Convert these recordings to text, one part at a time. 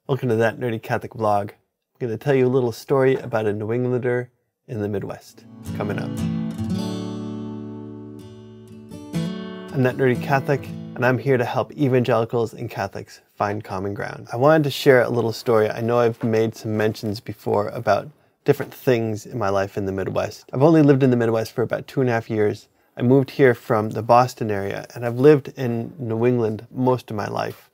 Welcome to That Nerdy Catholic Vlog. I'm going to tell you a little story about a New Englander in the Midwest. It's coming up. I'm That Nerdy Catholic, and I'm here to help evangelicals and Catholics find common ground. I wanted to share a little story. I know I've made some mentions before about different things in my life in the Midwest. I've only lived in the Midwest for about 2.5 years. I moved here from the Boston area, and I've lived in New England most of my life.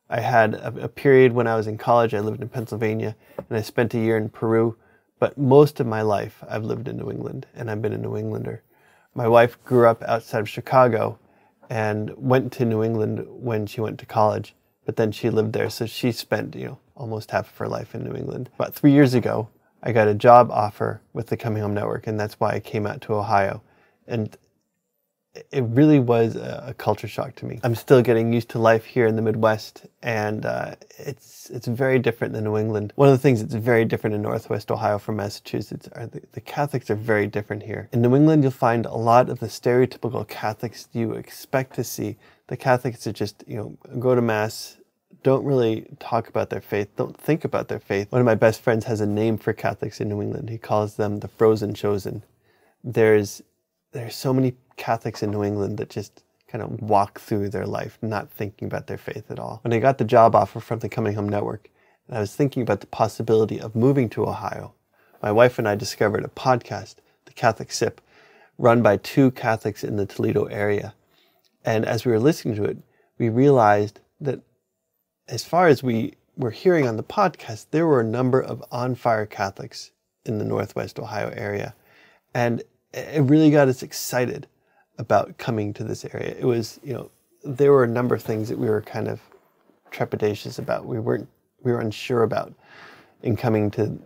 I had a period when I was in college. I lived in Pennsylvania, and I spent a year in Peru, but most of my life I've lived in New England, and I've been a New Englander. My wife grew up outside of Chicago and went to New England when she went to college, but then she lived there, so she spent, almost half of her life in New England. About 3 years ago, I got a job offer with the Coming Home Network, and that's why I came out to Ohio. And it really was a culture shock to me. I'm still getting used to life here in the Midwest, and it's very different than New England. One of the things that's very different in Northwest Ohio from Massachusetts are the Catholics are very different here. In New England, you'll find a lot of the stereotypical Catholics you expect to see. The Catholics are just, go to Mass, don't really talk about their faith, don't think about their faith. One of my best friends has a name for Catholics in New England. He calls them the frozen chosen. There's so many Catholics in New England that just kind of walk through their life not thinking about their faith at all. When I got the job offer from the Coming Home Network, and I was thinking about the possibility of moving to Ohio, my wife and I discovered a podcast, The Catholic Sip, run by 2 Catholics in the Toledo area. And as we were listening to it, we realized that as far as we were hearing on the podcast, there were a number of on-fire Catholics in the Northwest Ohio area. And it really got us excited about coming to this area. It was, there were a number of things that we were kind of trepidatious about. We were unsure about in coming to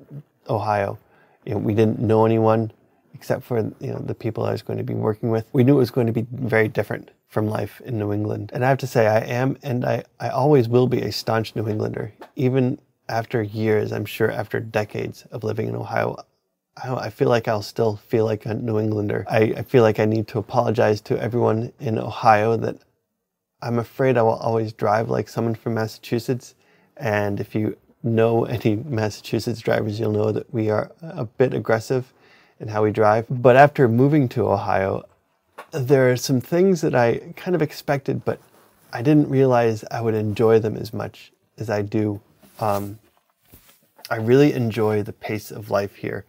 Ohio. We didn't know anyone except for, the people I was going to be working with. We knew it was going to be very different from life in New England. And I have to say, I am, and I always will be a staunch New Englander. Even after years, I'm sure after decades of living in Ohio, I feel like I'll still feel like a New Englander. I feel like I need to apologize to everyone in Ohio that I'm afraid I will always drive like someone from Massachusetts. And if you know any Massachusetts drivers, you'll know that we are a bit aggressive in how we drive. But after moving to Ohio, there are some things that I kind of expected, but I didn't realize I would enjoy them as much as I do. I really enjoy the pace of life here.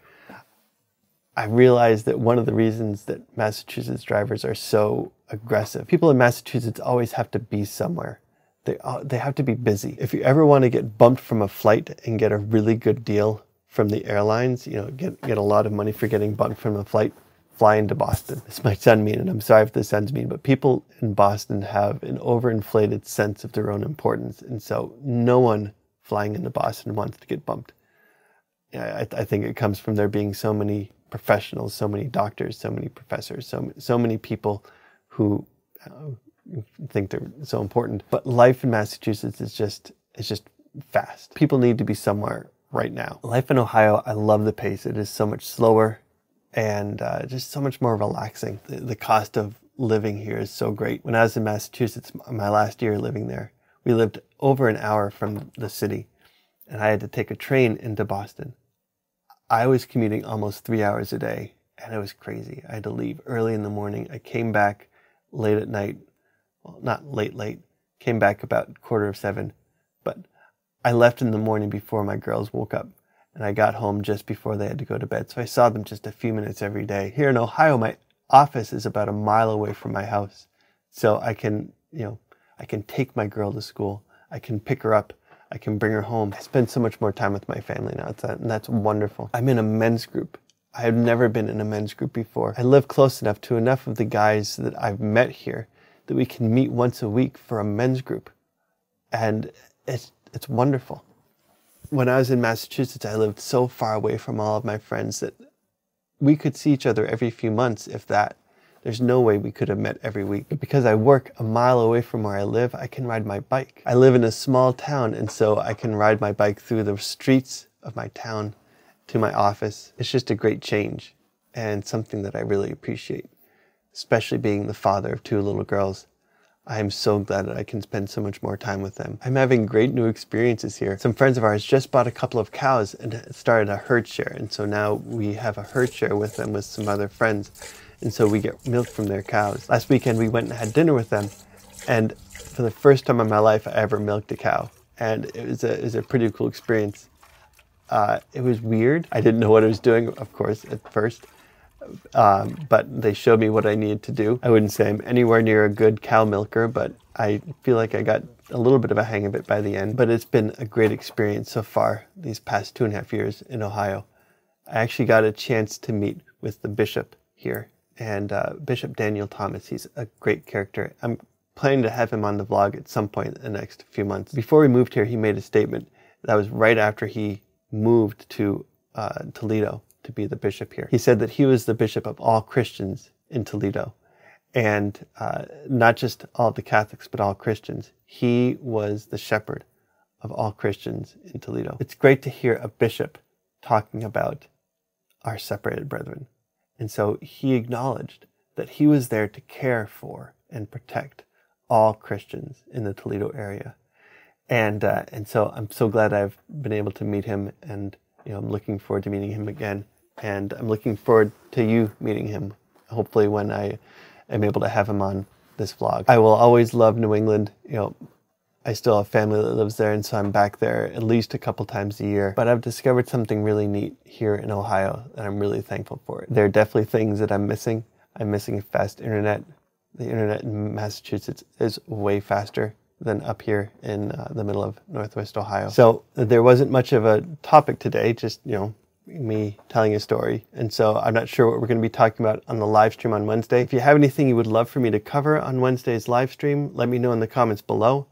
I realized that one of the reasons that Massachusetts drivers are so aggressive, people in Massachusetts always have to be somewhere. They have to be busy. If you ever want to get bumped from a flight and get a really good deal from the airlines, get a lot of money for getting bumped from a flight, fly into Boston. This might sound mean, and I'm sorry if this sounds mean, but people in Boston have an overinflated sense of their own importance, and so no one flying into Boston wants to get bumped. I think it comes from there being so many professionals, so many doctors, so many professors, so many people who think they're so important. But life in Massachusetts is just fast. People need to be somewhere right now. Life in Ohio, I love the pace. It is so much slower and just so much more relaxing. The cost of living here is so great. When I was in Massachusetts, my last year living there, we lived over an hour from the city, and I had to take a train into Boston. I was commuting almost 3 hours a day, and it was crazy. I had to leave early in the morning. I came back late at night. Well, not late. Came back about 6:45, but I left in the morning before my girls woke up, and I got home just before they had to go to bed. So I saw them just a few minutes every day. Here in Ohio, my office is about a mile away from my house. So I can take my girl to school. I can pick her up. I can bring her home. I spend so much more time with my family now, and that's wonderful. I'm in a men's group. I have never been in a men's group before. I live close enough to enough of the guys that I've met here that we can meet once a week for a men's group. And it's wonderful. When I was in Massachusetts, I lived so far away from all of my friends that we could see each other every few months, if that. There's no way we could have met every week. But because I work a mile away from where I live, I can ride my bike. I live in a small town, and so I can ride my bike through the streets of my town to my office. It's just a great change and something that I really appreciate, especially being the father of 2 little girls. I am so glad that I can spend so much more time with them. I'm having great new experiences here. Some friends of ours just bought a couple of cows and started a herd share. And so now we have a herd share with them with some other friends. And so we get milk from their cows. Last weekend we went and had dinner with them. And for the first time in my life, I ever milked a cow. And it was a pretty cool experience. It was weird. I didn't know what I was doing, of course, at first. But they showed me what I needed to do. I wouldn't say I'm anywhere near a good cow milker, but I feel like I got a little bit of a hang of it by the end. But it's been a great experience so far these past 2.5 years in Ohio. I actually got a chance to meet with the bishop here, and Bishop Daniel Thomas. He's a great character. I'm planning to have him on the vlog at some point in the next few months. Before we moved here, he made a statement. That was right after he moved to Toledo to be the bishop here. He said that he was the bishop of all Christians in Toledo, and not just all the Catholics, but all Christians. He was the shepherd of all Christians in Toledo. It's great to hear a bishop talking about our separated brethren. And so he acknowledged that he was there to care for and protect all Christians in the Toledo area. And so I'm so glad I've been able to meet him, and I'm looking forward to meeting him again. And I'm looking forward to you meeting him, hopefully when I am able to have him on this vlog. I will always love New England. I still have family that lives there, and so I'm back there at least a couple times a year. But I've discovered something really neat here in Ohio, and I'm really thankful for it. There are definitely things that I'm missing. I'm missing fast internet. The internet in Massachusetts is way faster than up here in the middle of Northwest Ohio. So there wasn't much of a topic today, just, me telling a story. And so I'm not sure what we're going to be talking about on the live stream on Wednesday. If you have anything you would love for me to cover on Wednesday's live stream, let me know in the comments below,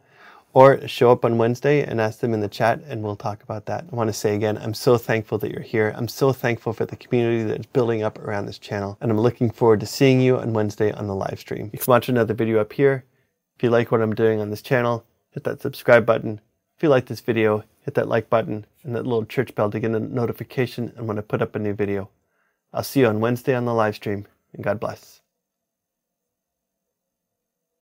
or show up on Wednesday and ask them in the chat and we'll talk about that. I want to say again, I'm so thankful that you're here. I'm so thankful for the community that's building up around this channel. And I'm looking forward to seeing you on Wednesday on the live stream. You can watch another video up here. If you like what I'm doing on this channel, hit that subscribe button. If you like this video, hit that like button and that little church bell to get a notification when I put up a new video. I'll see you on Wednesday on the live stream, and God bless.